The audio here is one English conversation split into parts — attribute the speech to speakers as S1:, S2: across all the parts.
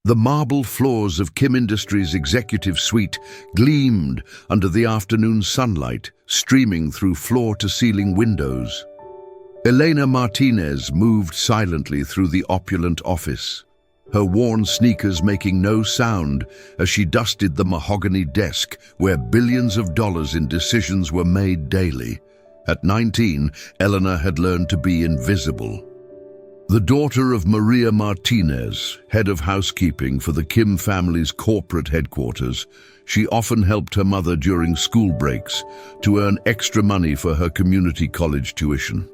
S1: The marble floors of Kim Industries' executive suite gleamed under the afternoon sunlight, streaming through floor-to-ceiling windows. Elena Martinez moved silently through the opulent office, her worn sneakers making no sound as she dusted the mahogany desk where billions of dollars in decisions were made daily. At 19, Elena had learned to be invisible. The daughter of Maria Martinez, head of housekeeping for the Kim family's corporate headquarters, she often helped her mother during school breaks to earn extra money for her community college tuition.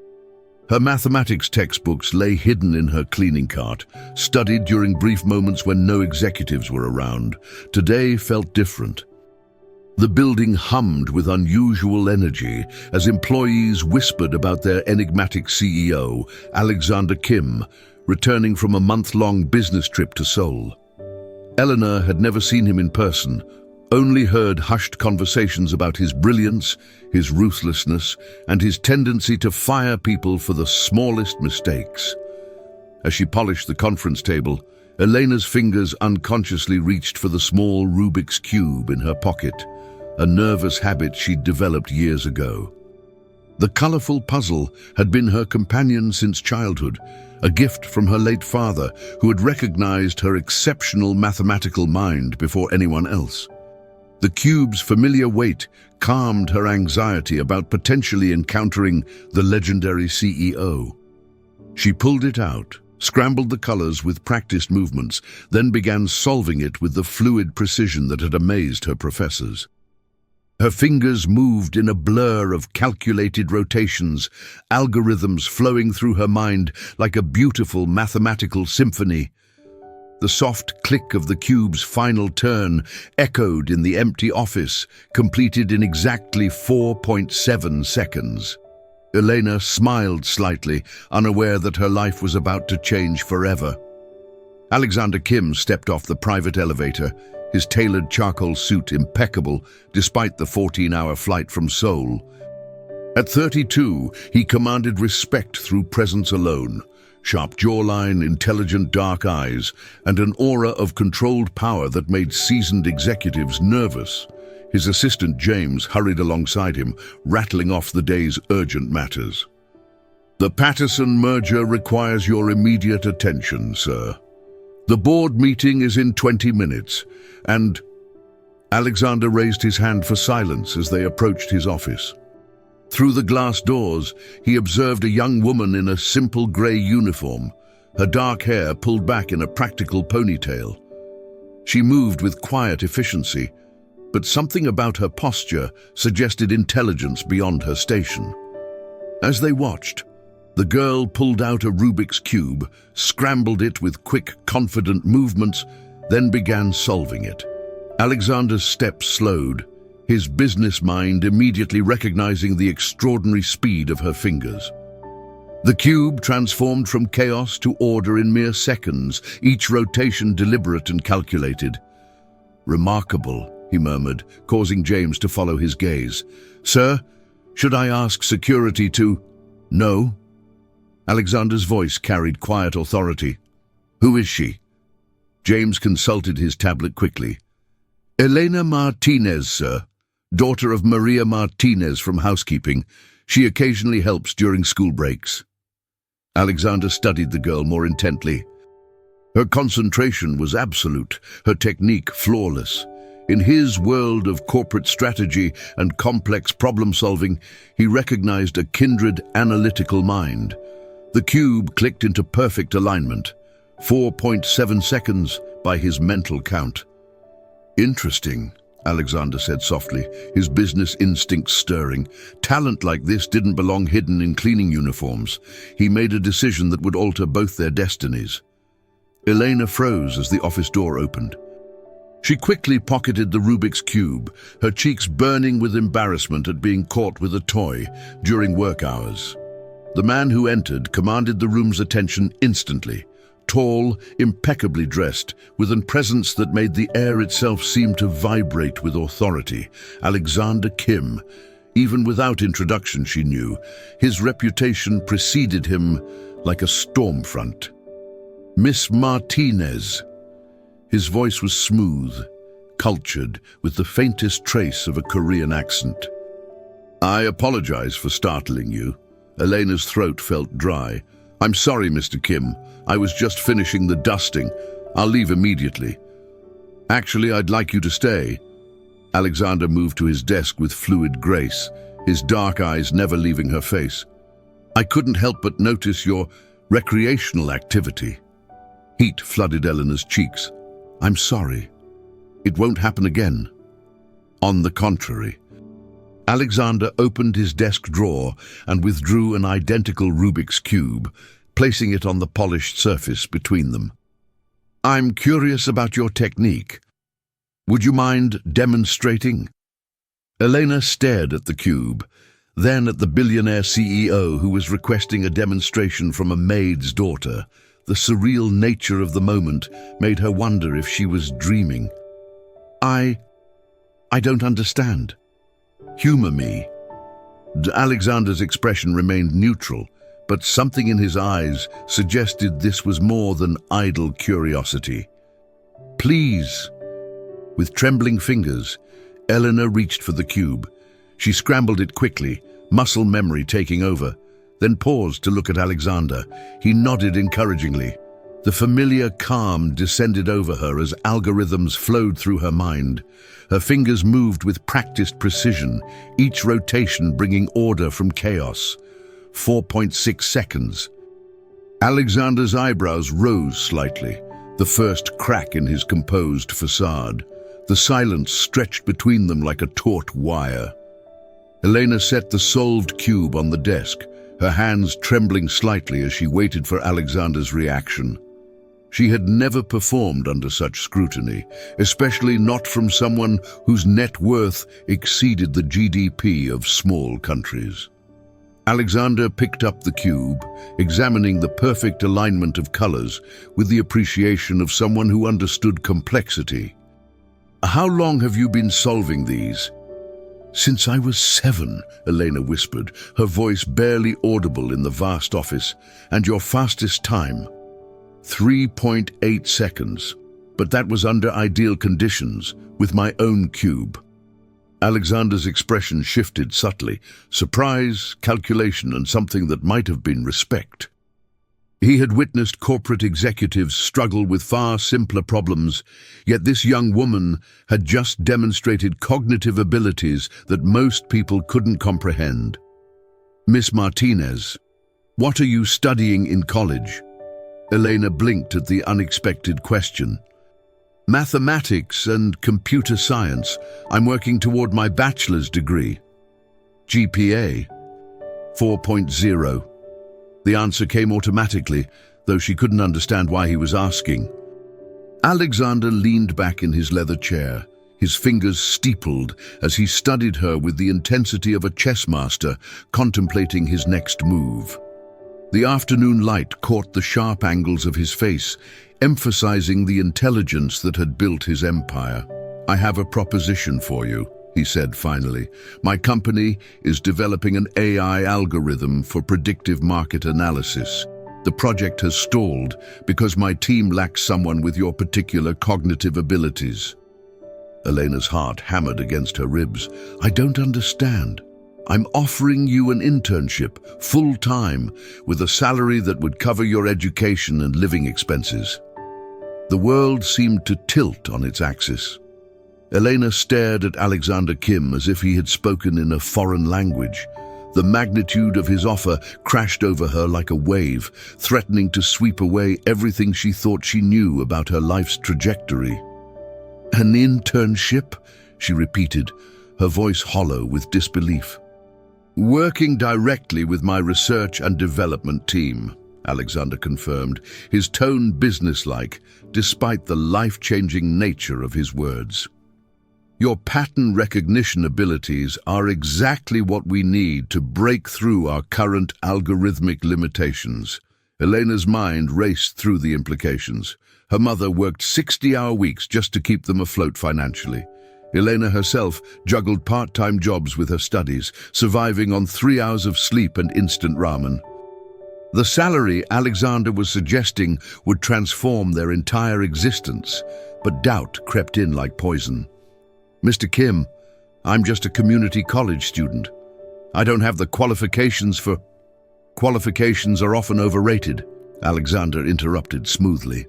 S1: Her mathematics textbooks lay hidden in her cleaning cart, studied during brief moments when no executives were around. Today felt different. The building hummed with unusual energy as employees whispered about their enigmatic CEO, Alexander Kim, returning from a month-long business trip to Seoul. Eleanor had never seen him in person, only heard hushed conversations about his brilliance, his ruthlessness, and his tendency to fire people for the smallest mistakes. As she polished the conference table, Elena's fingers unconsciously reached for the small Rubik's cube in her pocket, a nervous habit she'd developed years ago. The colorful puzzle had been her companion since childhood, a gift from her late father, who had recognized her exceptional mathematical mind before anyone else. The cube's familiar weight calmed her anxiety about potentially encountering the legendary CEO. She pulled it out, scrambled the colors with practiced movements, then began solving it with the fluid precision that had amazed her professors. Her fingers moved in a blur of calculated rotations, algorithms flowing through her mind like a beautiful mathematical symphony. The soft click of the cube's final turn echoed in the empty office, completed in exactly 4.7 seconds. Elena smiled slightly, unaware that her life was about to change forever. Alexander Kim stepped off the private elevator, his tailored charcoal suit impeccable despite the 14-hour flight from Seoul. At 32, he commanded respect through presence alone. Sharp jawline, intelligent dark eyes, and an aura of controlled power that made seasoned executives nervous. His assistant James hurried alongside him, rattling off the day's urgent matters. "The Patterson merger requires your immediate attention, sir. The board meeting is in 20 minutes, and..." Alexander raised his hand for silence as they approached his office. Through the glass doors, he observed a young woman in a simple grey uniform, her dark hair pulled back in a practical ponytail. She moved with quiet efficiency, but something about her posture suggested intelligence beyond her station. As they watched, the girl pulled out a Rubik's cube, scrambled it with quick, confident movements, then began solving it. Alexander's steps slowed, his business mind immediately recognizing the extraordinary speed of her fingers. The cube transformed from chaos to order in mere seconds, each rotation deliberate and calculated. "Remarkable," he murmured, causing James to follow his gaze. "Sir, should I ask security to—" "No." Alexander's voice carried quiet authority. "Who is she?" James consulted his tablet quickly. "Elena Martinez, sir. Daughter of Maria Martinez from housekeeping. She occasionally helps during school breaks." Alexander studied the girl more intently. Her concentration was absolute, her technique flawless. In his world of corporate strategy and complex problem-solving, he recognized a kindred analytical mind. The cube clicked into perfect alignment, 4.7 seconds by his mental count. "Interesting," Alexander said softly, his business instincts stirring. Talent like this didn't belong hidden in cleaning uniforms. He made a decision that would alter both their destinies. Elena froze as the office door opened. She quickly pocketed the Rubik's cube, her cheeks burning with embarrassment at being caught with a toy during work hours. The man who entered commanded the room's attention instantly. Tall, impeccably dressed, with a presence that made the air itself seem to vibrate with authority. Alexander Kim. Even without introduction, she knew. His reputation preceded him like a storm front. "Miss Martinez." His voice was smooth, cultured, with the faintest trace of a Korean accent. "I apologize for startling you." Elena's throat felt dry. "I'm sorry, Mr. Kim. I was just finishing the dusting. I'll leave immediately." "Actually, I'd like you to stay." Alexander moved to his desk with fluid grace, his dark eyes never leaving her face. "I couldn't help but notice your recreational activity." Heat flooded Elena's cheeks. "I'm sorry. It won't happen again." "On the contrary." Alexander opened his desk drawer and withdrew an identical Rubik's cube, placing it on the polished surface between them. "I'm curious about your technique. Would you mind demonstrating?" Elena stared at the cube, then at the billionaire CEO who was requesting a demonstration from a maid's daughter. The surreal nature of the moment made her wonder if she was dreaming. I don't understand. Humor me." Alexander's expression remained neutral, but something in his eyes suggested this was more than idle curiosity. "Please." With trembling fingers, Elena reached for the cube. She scrambled it quickly, muscle memory taking over, then paused to look at Alexander. He nodded encouragingly. The familiar calm descended over her as algorithms flowed through her mind. Her fingers moved with practiced precision, each rotation bringing order from chaos. 4.6 seconds. Alexander's eyebrows rose slightly, the first crack in his composed facade. The silence stretched between them like a taut wire. Elena set the solved cube on the desk, her hands trembling slightly as she waited for Alexander's reaction. She had never performed under such scrutiny, especially not from someone whose net worth exceeded the GDP of small countries. Alexander picked up the cube, examining the perfect alignment of colors with the appreciation of someone who understood complexity. "How long have you been solving these?" "Since I was 7, Elena whispered, her voice barely audible in the vast office. "And your fastest time?" 3.8 seconds. But that was under ideal conditions, with my own cube. Alexander's expression shifted subtly, surprise, calculation, and something that might have been respect. He had witnessed corporate executives struggle with far simpler problems, yet this young woman had just demonstrated cognitive abilities that most people couldn't comprehend. "Miss Martinez, what are you studying in college?" Elena blinked at the unexpected question. "Mathematics and computer science. I'm working toward my bachelor's degree." "GPA?" 4.0. The answer came automatically, though she couldn't understand why he was asking. Alexander leaned back in his leather chair, his fingers steepled as he studied her with the intensity of a chess master contemplating his next move. The afternoon light caught the sharp angles of his face, emphasizing the intelligence that had built his empire. "I have a proposition for you," he said finally. "My company is developing an AI algorithm for predictive market analysis. The project has stalled because my team lacks someone with your particular cognitive abilities." Elena's heart hammered against her ribs. "I don't understand." "I'm offering you an internship, full-time, with a salary that would cover your education and living expenses." The world seemed to tilt on its axis. Elena stared at Alexander Kim as if he had spoken in a foreign language. The magnitude of his offer crashed over her like a wave, threatening to sweep away everything she thought she knew about her life's trajectory. "An internship?" she repeated, her voice hollow with disbelief. "Working directly with my research and development team," Alexander confirmed, his tone businesslike, despite the life-changing nature of his words. "Your pattern recognition abilities are exactly what we need to break through our current algorithmic limitations." Elena's mind raced through the implications. Her mother worked 60-hour weeks just to keep them afloat financially. Elena herself juggled part-time jobs with her studies, surviving on 3 hours of sleep and instant ramen. The salary Alexander was suggesting would transform their entire existence, but doubt crept in like poison. "Mr. Kim, I'm just a community college student. I don't have the qualifications for—" "Qualifications are often overrated," Alexander interrupted smoothly.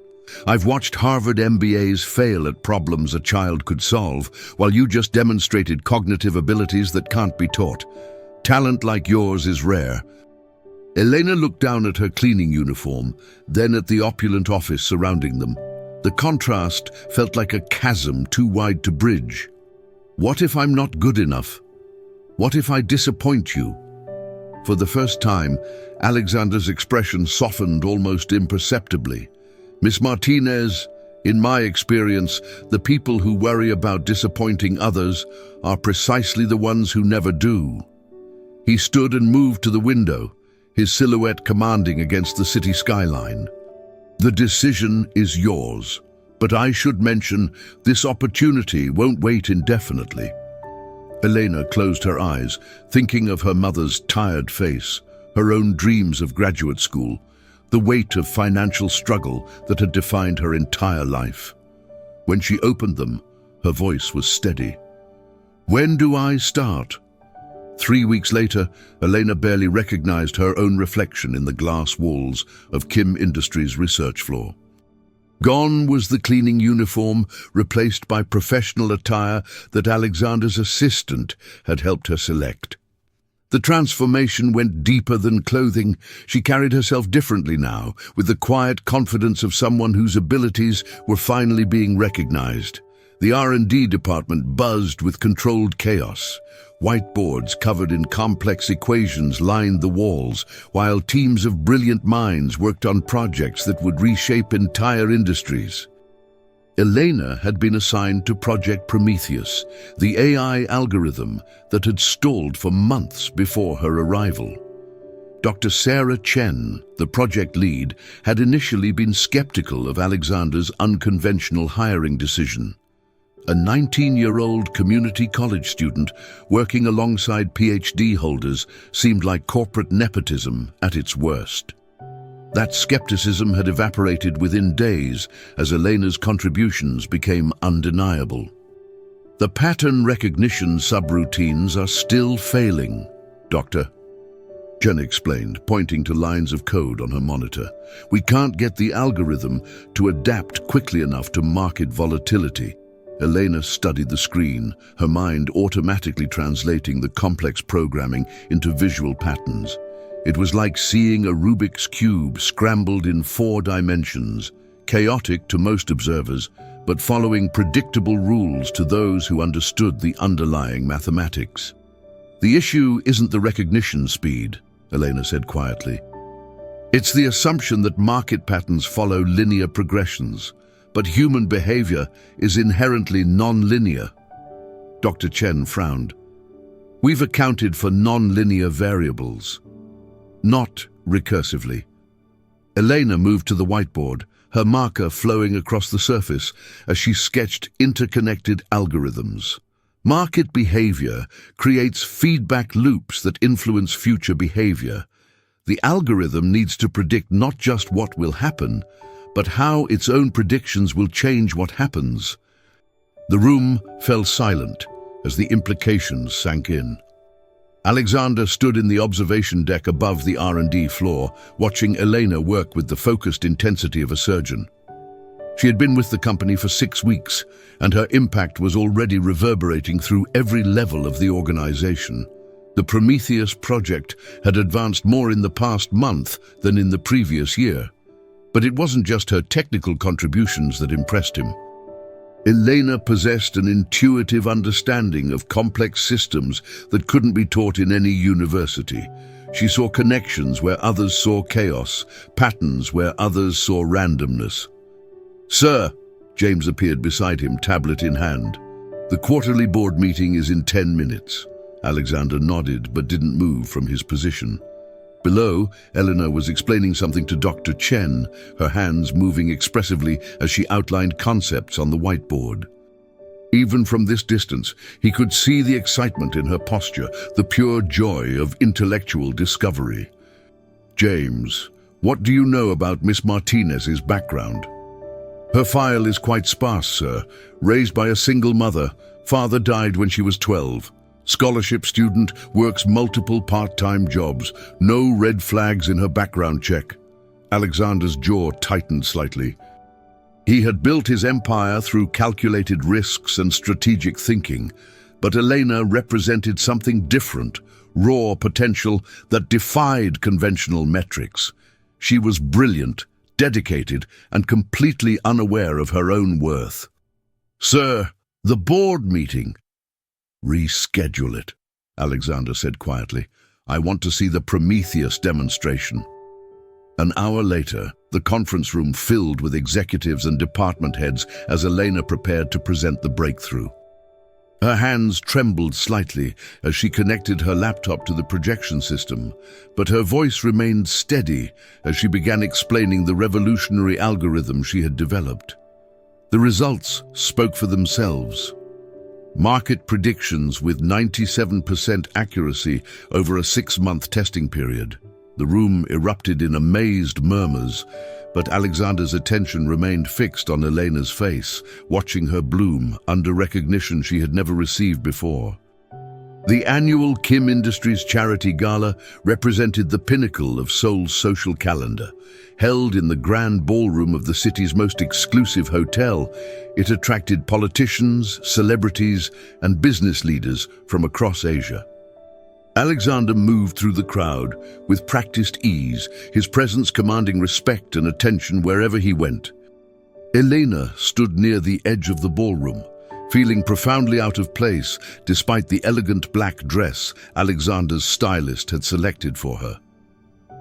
S1: "I've watched Harvard MBAs fail at problems a child could solve, while you just demonstrated cognitive abilities that can't be taught. Talent like yours is rare." Elena looked down at her cleaning uniform, then at the opulent office surrounding them. The contrast felt like a chasm too wide to bridge. "What if I'm not good enough? What if I disappoint you?" For the first time, Alexander's expression softened almost imperceptibly. "Miss Martinez, in my experience, the people who worry about disappointing others are precisely the ones who never do." He stood and moved to the window, his silhouette commanding against the city skyline. "The decision is yours, but I should mention this opportunity won't wait indefinitely." Elena closed her eyes, thinking of her mother's tired face, her own dreams of graduate school, the weight of financial struggle that had defined her entire life. When she opened them, her voice was steady. "When do I start?" 3 weeks later, Elena barely recognized her own reflection in the glass walls of Kim Industries' research floor. Gone was the cleaning uniform, replaced by professional attire that Alexander's assistant had helped her select. The transformation went deeper than clothing. She carried herself differently now, with the quiet confidence of someone whose abilities were finally being recognized. The R&D department buzzed with controlled chaos. Whiteboards covered in complex equations lined the walls, while teams of brilliant minds worked on projects that would reshape entire industries. Elena had been assigned to Project Prometheus, the AI algorithm that had stalled for months before her arrival. Dr. Sarah Chen, the project lead, had initially been skeptical of Alexander's unconventional hiring decision. A 19-year-old community college student working alongside PhD holders seemed like corporate nepotism at its worst. That skepticism had evaporated within days as Elena's contributions became undeniable. "The pattern recognition subroutines are still failing, Dr. Chen explained, pointing to lines of code on her monitor. "We can't get the algorithm to adapt quickly enough to market volatility." Elena studied the screen, her mind automatically translating the complex programming into visual patterns. It was like seeing a Rubik's cube scrambled in 4 dimensions, chaotic to most observers, but following predictable rules to those who understood the underlying mathematics. "The issue isn't the recognition speed," Elena said quietly. "It's the assumption that market patterns follow linear progressions. But human behavior is inherently non-linear." Dr. Chen frowned. "We've accounted for non-linear variables, not recursively." Elena moved to the whiteboard, her marker flowing across the surface as she sketched interconnected algorithms. Market behavior creates feedback loops that influence future behavior. The algorithm needs to predict not just what will happen, but how its own predictions will change what happens. The room fell silent as the implications sank in. Alexander stood in the observation deck above the R&D floor, watching Elena work with the focused intensity of a surgeon. She had been with the company for 6 weeks, and her impact was already reverberating through every level of the organization. The Prometheus project had advanced more in the past month than in the previous year. But it wasn't just her technical contributions that impressed him. Elena possessed an intuitive understanding of complex systems that couldn't be taught in any university. She saw connections where others saw chaos, patterns where others saw randomness. "Sir," James appeared beside him, tablet in hand. "The quarterly board meeting is in 10 minutes. Alexander nodded but didn't move from his position. Below, Elena was explaining something to Dr. Chen, her hands moving expressively as she outlined concepts on the whiteboard. Even from this distance, he could see the excitement in her posture, the pure joy of intellectual discovery. James, what do you know about Miss Martinez's background? Her file is quite sparse, sir. Raised by a single mother. Father died when she was 12. Scholarship student, works multiple part-time jobs. No red flags in her background check. Alexander's jaw tightened slightly. He had built his empire through calculated risks and strategic thinking, but Elena represented something different, raw potential that defied conventional metrics. She was brilliant, dedicated, and completely unaware of her own worth. Sir, the board meeting. Reschedule it, Alexander said quietly. I want to see the Prometheus demonstration. An hour later, the conference room filled with executives and department heads as Elena prepared to present the breakthrough. Her hands trembled slightly as she connected her laptop to the projection system, but her voice remained steady as she began explaining the revolutionary algorithm she had developed. The results spoke for themselves. Market predictions with 97% accuracy over a 6-month testing period. The room erupted in amazed murmurs, but Alexander's attention remained fixed on Elena's face, watching her bloom under recognition she had never received before. The annual Kim Industries Charity Gala represented the pinnacle of Seoul's social calendar. Held in the grand ballroom of the city's most exclusive hotel, it attracted politicians, celebrities, and business leaders from across Asia. Alexander moved through the crowd with practiced ease, his presence commanding respect and attention wherever he went. Elena stood near the edge of the ballroom, feeling profoundly out of place despite the elegant black dress Alexander's stylist had selected for her.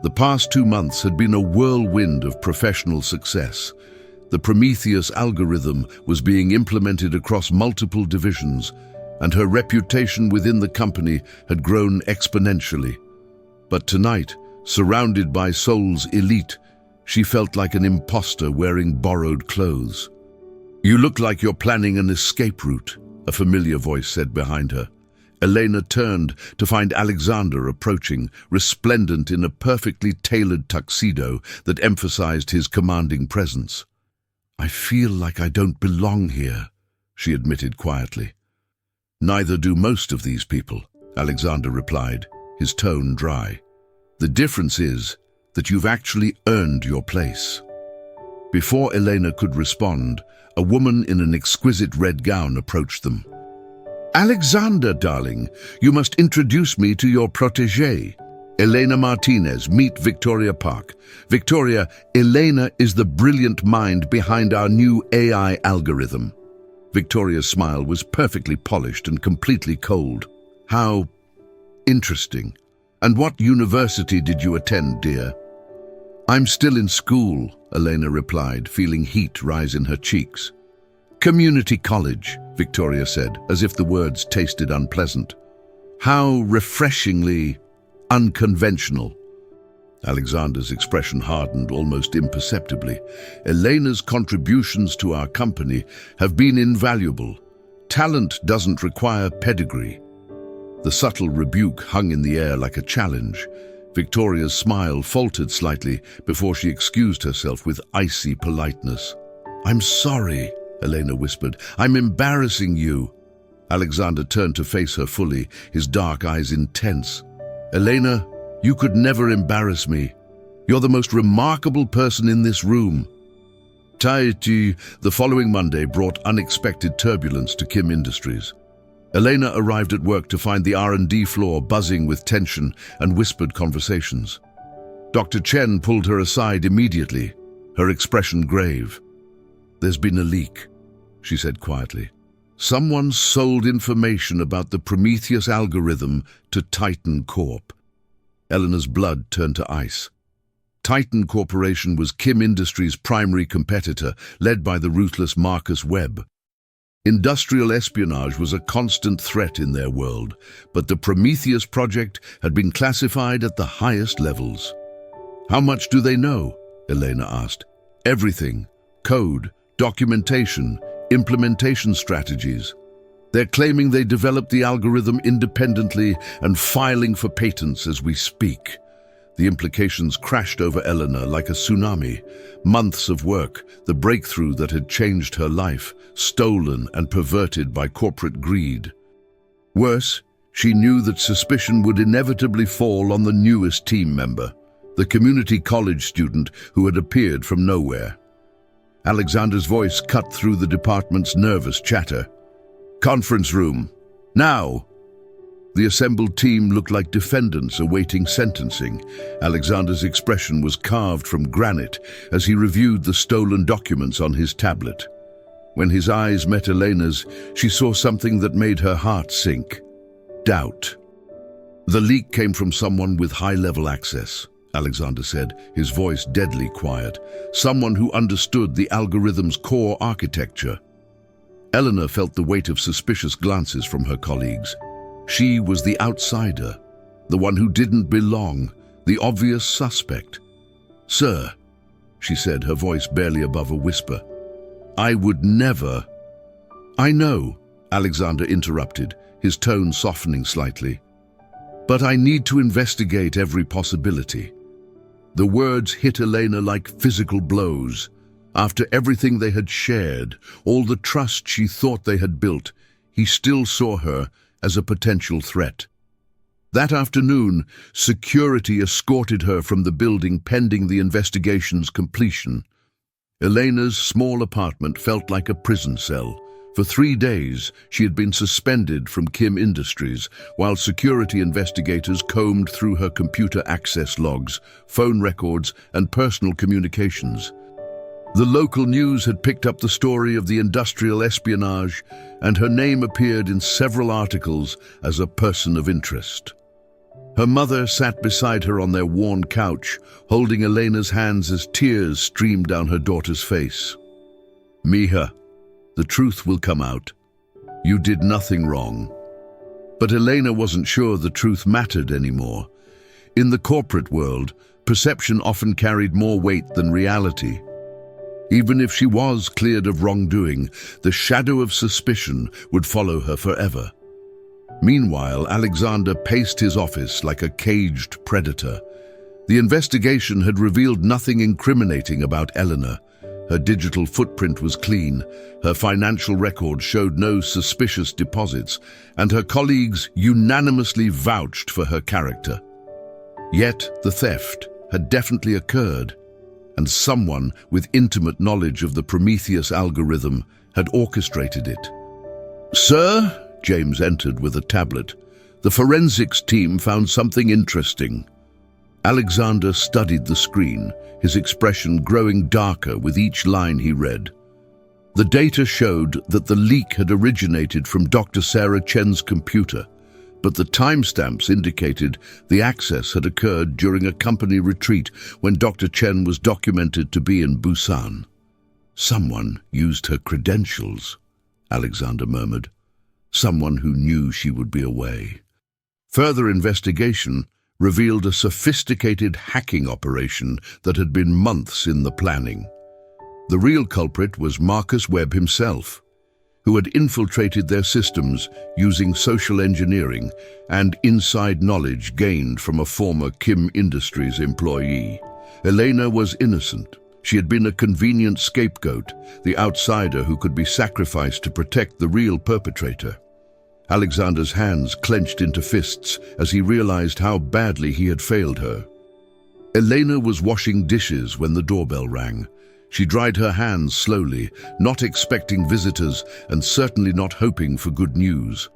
S1: The past 2 months had been a whirlwind of professional success. The Prometheus algorithm was being implemented across multiple divisions, and her reputation within the company had grown exponentially. But tonight, surrounded by Seoul's elite, she felt like an imposter wearing borrowed clothes. "You look like you're planning an escape route," a familiar voice said behind her. Elena turned to find Alexander approaching, resplendent in a perfectly tailored tuxedo that emphasized his commanding presence. "I feel like I don't belong here," she admitted quietly. "Neither do most of these people," Alexander replied, his tone dry. "The difference is that you've actually earned your place." Before Elena could respond, a woman in an exquisite red gown approached them. "Alexander, darling, you must introduce me to your protégée. Elena Martinez, meet Victoria Park. Victoria, Elena is the brilliant mind behind our new AI algorithm." Victoria's smile was perfectly polished and completely cold. "How interesting. And what university did you attend, dear?" "I'm still in school," Elena replied, feeling heat rise in her cheeks. "Community college," Victoria said, as if the words tasted unpleasant. "How refreshingly unconventional." Alexander's expression hardened almost imperceptibly. "Elena's contributions to our company have been invaluable. Talent doesn't require pedigree." The subtle rebuke hung in the air like a challenge. Victoria's smile faltered slightly before she excused herself with icy politeness. "I'm sorry," Elena whispered. "I'm embarrassing you." Alexander turned to face her fully, his dark eyes intense. "Elena, you could never embarrass me. You're the most remarkable person in this room." The following Monday brought unexpected turbulence to Kim Industries. Elena arrived at work to find the R&D floor buzzing with tension and whispered conversations. Dr. Chen pulled her aside immediately, her expression grave. "There's been a leak," she said quietly. "Someone sold information about the Prometheus algorithm to Titan Corp." Elena's blood turned to ice. Titan Corporation was Kim Industries' primary competitor, led by the ruthless Marcus Webb. Industrial espionage was a constant threat in their world, but the Prometheus project had been classified at the highest levels. "How much do they know?" Elena asked. "Everything. Code, documentation, implementation strategies. They're claiming they developed the algorithm independently and filing for patents as we speak. The implications crashed over Elena like a tsunami. Months of work, the breakthrough that had changed her life, stolen and perverted by corporate greed. Worse, she knew that suspicion would inevitably fall on the newest team member, the community college student who had appeared from nowhere. Alexander's voice cut through the department's nervous chatter. "Conference room, now!" The assembled team looked like defendants awaiting sentencing. Alexander's expression was carved from granite as he reviewed the stolen documents on his tablet. When his eyes met Elena's, she saw something that made her heart sink. Doubt. "The leak came from someone with high-level access," Alexander said, his voice deadly quiet. "Someone who understood the algorithm's core architecture." Elena felt the weight of suspicious glances from her colleagues. She was the outsider, the one who didn't belong, the obvious suspect. "Sir," she said, her voice barely above a whisper, "I would never—" "I know," Alexander interrupted, his tone softening slightly. "But I need to investigate every possibility." The words hit Elena like physical blows. After everything they had shared, all the trust she thought they had built, he still saw her as a potential threat. That afternoon, security escorted her from the building pending the investigation's completion. Elena's small apartment felt like a prison cell. For 3 days, she had been suspended from Kim Industries, while security investigators combed through her computer access logs, phone records, and personal communications. The local news had picked up the story of the industrial espionage, and her name appeared in several articles as a person of interest. Her mother sat beside her on their worn couch, holding Elena's hands as tears streamed down her daughter's face. "Mija, the truth will come out. You did nothing wrong." But Elena wasn't sure the truth mattered anymore. In the corporate world, perception often carried more weight than reality. Even if she was cleared of wrongdoing, the shadow of suspicion would follow her forever. Meanwhile, Alexander paced his office like a caged predator. The investigation had revealed nothing incriminating about Elena. Her digital footprint was clean, her financial record showed no suspicious deposits, and her colleagues unanimously vouched for her character. Yet the theft had definitely occurred, and someone with intimate knowledge of the Prometheus algorithm had orchestrated it. "Sir," James entered with a tablet, "the forensics team found something interesting." Alexander studied the screen, his expression growing darker with each line he read. The data showed that the leak had originated from Dr. Sarah Chen's computer, but the timestamps indicated the access had occurred during a company retreat when Dr. Chen was documented to be in Busan. "Someone used her credentials," Alexander murmured. "Someone who knew she would be away." Further investigation revealed a sophisticated hacking operation that had been months in the planning. The real culprit was Marcus Webb himself, who had infiltrated their systems using social engineering and inside knowledge gained from a former Kim Industries employee. Elena was innocent. She had been a convenient scapegoat, the outsider who could be sacrificed to protect the real perpetrator. Alexander's hands clenched into fists as he realized how badly he had failed her. Elena was washing dishes when the doorbell rang. She dried her hands slowly, not expecting visitors and certainly not hoping for good news.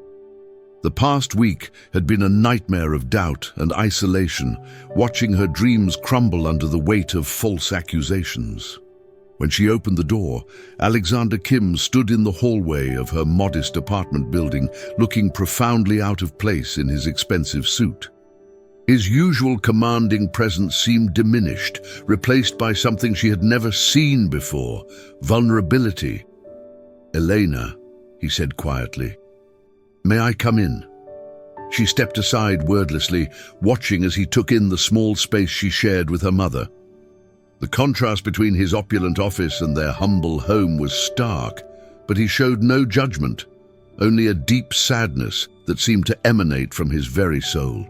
S1: The past week had been a nightmare of doubt and isolation, watching her dreams crumble under the weight of false accusations. When she opened the door, Alexander Kim stood in the hallway of her modest apartment building, looking profoundly out of place in his expensive suit. His usual commanding presence seemed diminished, replaced by something she had never seen before: vulnerability. "Elena," he said quietly, "may I come in?" She stepped aside wordlessly, watching as he took in the small space she shared with her mother. The contrast between his opulent office and their humble home was stark, but he showed no judgment, only a deep sadness that seemed to emanate from his very soul.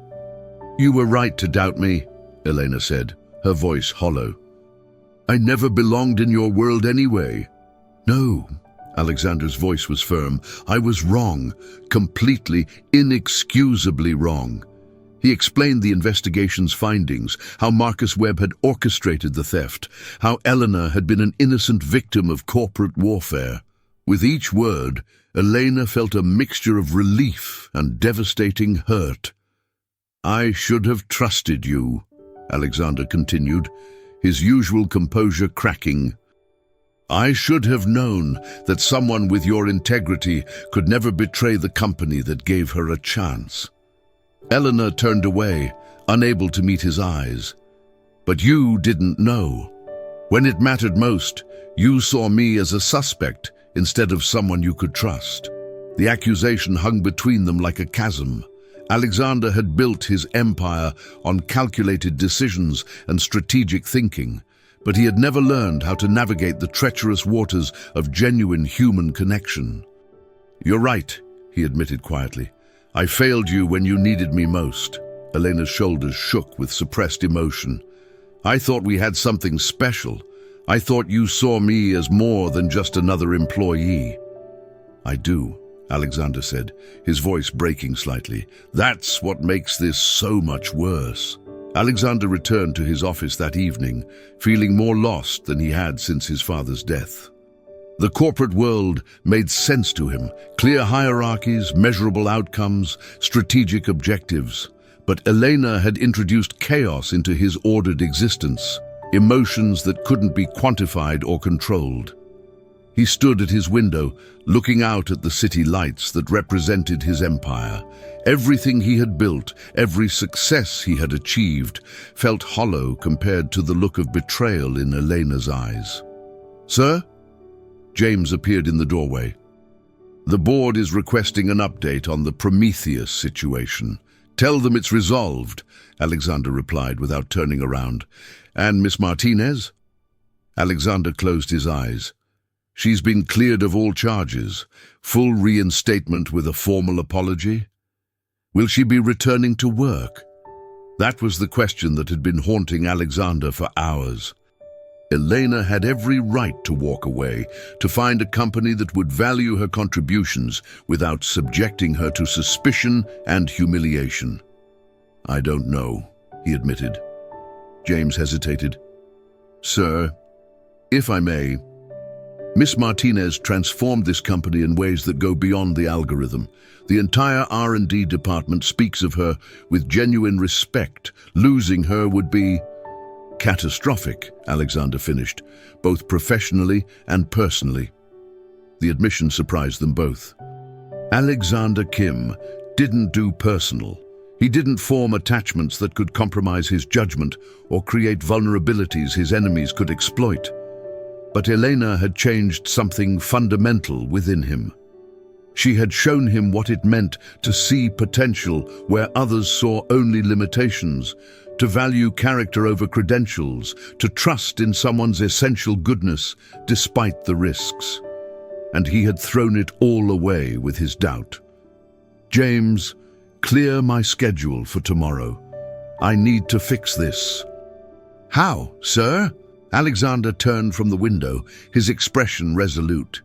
S1: "You were right to doubt me," Elena said, her voice hollow. I never belonged in your world anyway. No, Alexander's voice was firm. I was wrong, completely, inexcusably wrong. He explained the investigation's findings, how Marcus Webb had orchestrated the theft, how Elena had been an innocent victim of corporate warfare. With each word, Elena felt a mixture of relief and devastating hurt. I should have trusted you, Alexander continued, his usual composure cracking. I should have known that someone with your integrity could never betray the company that gave her a chance. Elena turned away, unable to meet his eyes. But you didn't know. When it mattered most, you saw me as a suspect instead of someone you could trust. The accusation hung between them like a chasm. Alexander had built his empire on calculated decisions and strategic thinking, but he had never learned how to navigate the treacherous waters of genuine human connection. You're right, he admitted quietly. I failed you when you needed me most. Elena's shoulders shook with suppressed emotion. I thought we had something special. I thought you saw me as more than just another employee. I do, Alexander said, his voice breaking slightly. That's what makes this so much worse. Alexander returned to his office that evening, feeling more lost than he had since his father's death. The corporate world made sense to him, clear hierarchies, measurable outcomes, strategic objectives. But Elena had introduced chaos into his ordered existence, emotions that couldn't be quantified or controlled. He stood at his window, looking out at the city lights that represented his empire. Everything he had built, every success he had achieved, felt hollow compared to the look of betrayal in Elena's eyes. Sir? James appeared in the doorway. The board is requesting an update on the Prometheus situation. Tell them it's resolved, Alexander replied without turning around. And Miss Martinez? Alexander closed his eyes. She's been cleared of all charges. Full reinstatement with a formal apology? Will she be returning to work? That was the question that had been haunting Alexander for hours. Elena had every right to walk away, to find a company that would value her contributions without subjecting her to suspicion and humiliation. I don't know, he admitted. James hesitated. Sir, if I may, Miss Martinez transformed this company in ways that go beyond the algorithm. The entire R&D department speaks of her with genuine respect. Losing her would be catastrophic, Alexander finished, both professionally and personally. The admission surprised them both. Alexander Kim didn't do personal. He didn't form attachments that could compromise his judgment or create vulnerabilities his enemies could exploit. But Elena had changed something fundamental within him. She had shown him what it meant to see potential where others saw only limitations, to value character over credentials, to trust in someone's essential goodness despite the risks. And he had thrown it all away with his doubt. James, clear my schedule for tomorrow. I need to fix this. How, sir? Alexander turned from the window, his expression resolute.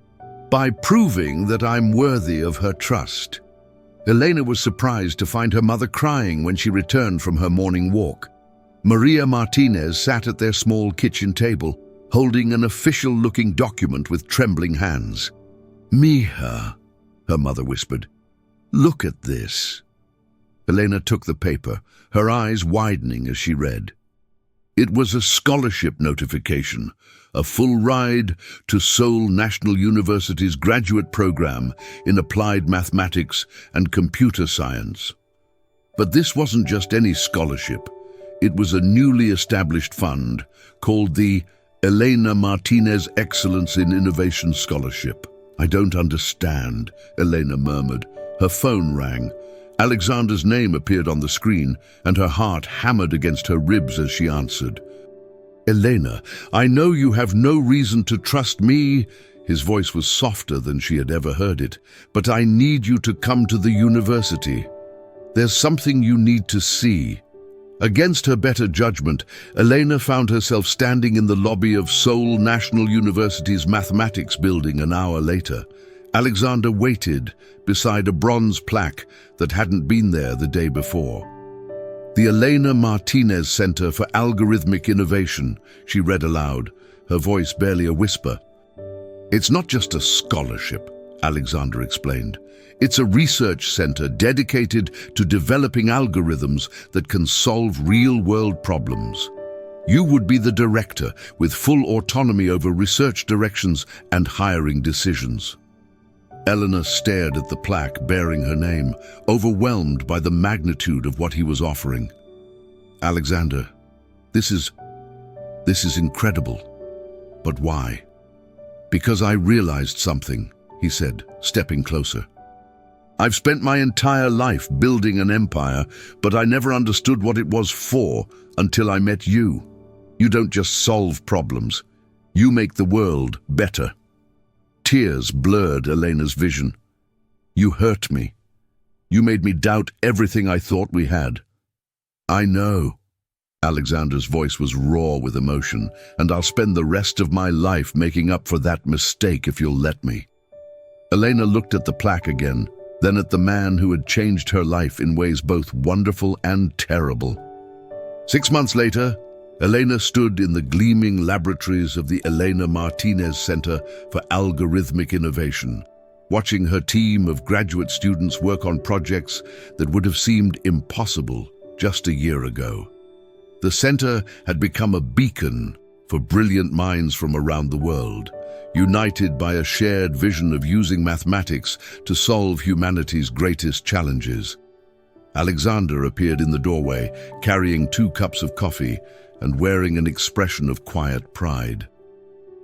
S1: By proving that I'm worthy of her trust. Elena was surprised to find her mother crying when she returned from her morning walk. Maria Martinez sat at their small kitchen table, holding an official-looking document with trembling hands. Mija, her mother whispered, look at this. Elena took the paper, her eyes widening as she read. It was a scholarship notification, a full ride to Seoul National University's graduate program in applied mathematics and computer science. But this wasn't just any scholarship. It was a newly established fund called the Elena Martinez Excellence in Innovation Scholarship. I don't understand, Elena murmured. Her phone rang. Alexander's name appeared on the screen, and her heart hammered against her ribs as she answered. Elena, I know you have no reason to trust me. His voice was softer than she had ever heard it. But I need you to come to the university. There's something you need to see. Against her better judgment, Elena found herself standing in the lobby of Seoul National University's mathematics building an hour later. Alexander waited beside a bronze plaque that hadn't been there the day before. "The Elena Martinez Center for Algorithmic Innovation," she read aloud, her voice barely a whisper. "It's not just a scholarship," Alexander explained. "It's a research center dedicated to developing algorithms that can solve real-world problems. You would be the director, with full autonomy over research directions and hiring decisions." Elena stared at the plaque bearing her name, overwhelmed by the magnitude of what he was offering. "Alexander, this is incredible. But why?" "Because I realized something," he said, stepping closer. "I've spent my entire life building an empire, but I never understood what it was for until I met you. You don't just solve problems. You make the world better." Tears blurred Elena's vision. "You hurt me. You made me doubt everything I thought we had." "I know." Alexander's voice was raw with emotion, "and I'll spend the rest of my life making up for that mistake if you'll let me." Elena looked at the plaque again, then at the man who had changed her life in ways both wonderful and terrible. 6 months later, Elena stood in the gleaming laboratories of the Elena Martinez Center for Algorithmic Innovation, watching her team of graduate students work on projects that would have seemed impossible just a year ago. The center had become a beacon for brilliant minds from around the world, united by a shared vision of using mathematics to solve humanity's greatest challenges. Alexander appeared in the doorway, carrying 2 cups of coffee and wearing an expression of quiet pride.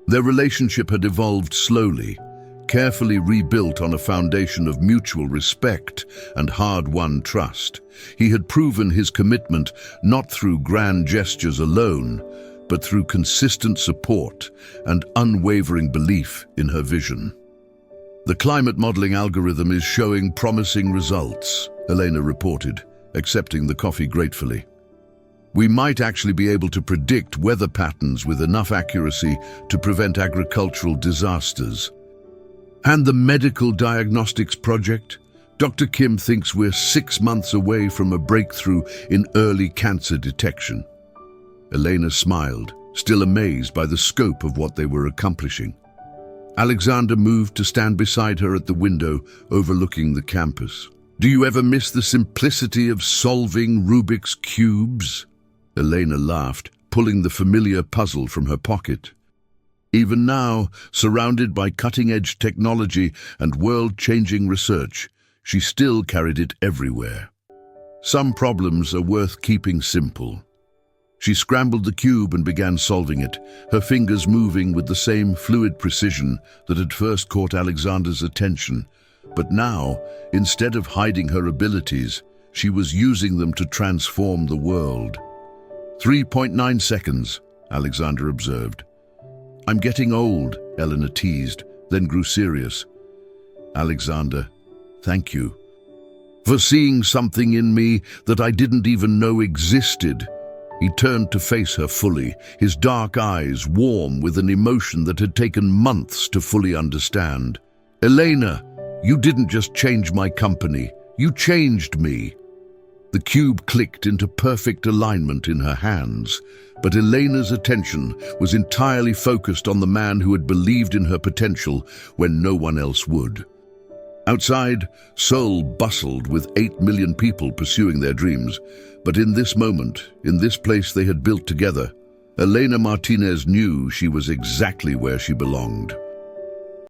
S1: Their relationship had evolved slowly, carefully rebuilt on a foundation of mutual respect and hard-won trust. He had proven his commitment not through grand gestures alone, but through consistent support and unwavering belief in her vision. "The climate modeling algorithm is showing promising results," Elena reported, accepting the coffee gratefully. "We might actually be able to predict weather patterns with enough accuracy to prevent agricultural disasters. And the medical diagnostics project? Dr. Kim thinks we're 6 months away from a breakthrough in early cancer detection." Elena smiled, still amazed by the scope of what they were accomplishing. Alexander moved to stand beside her at the window overlooking the campus. "Do you ever miss the simplicity of solving Rubik's cubes?" Elena laughed, pulling the familiar puzzle from her pocket. Even now, surrounded by cutting-edge technology and world-changing research, she still carried it everywhere. Some problems are worth keeping simple. She scrambled the cube and began solving it, her fingers moving with the same fluid precision that had first caught Alexander's attention. But now, instead of hiding her abilities, she was using them to transform the world. 3.9 seconds, Alexander observed. "I'm getting old," Elena teased, then grew serious. "Alexander, thank you for seeing something in me that I didn't even know existed." He turned to face her fully, his dark eyes warm with an emotion that had taken months to fully understand. "Elena, you didn't just change my company, you changed me." The cube clicked into perfect alignment in her hands, but Elena's attention was entirely focused on the man who had believed in her potential when no one else would. Outside, Seoul bustled with 8 million people pursuing their dreams, but in this moment, in this place they had built together, Elena Martinez knew she was exactly where she belonged.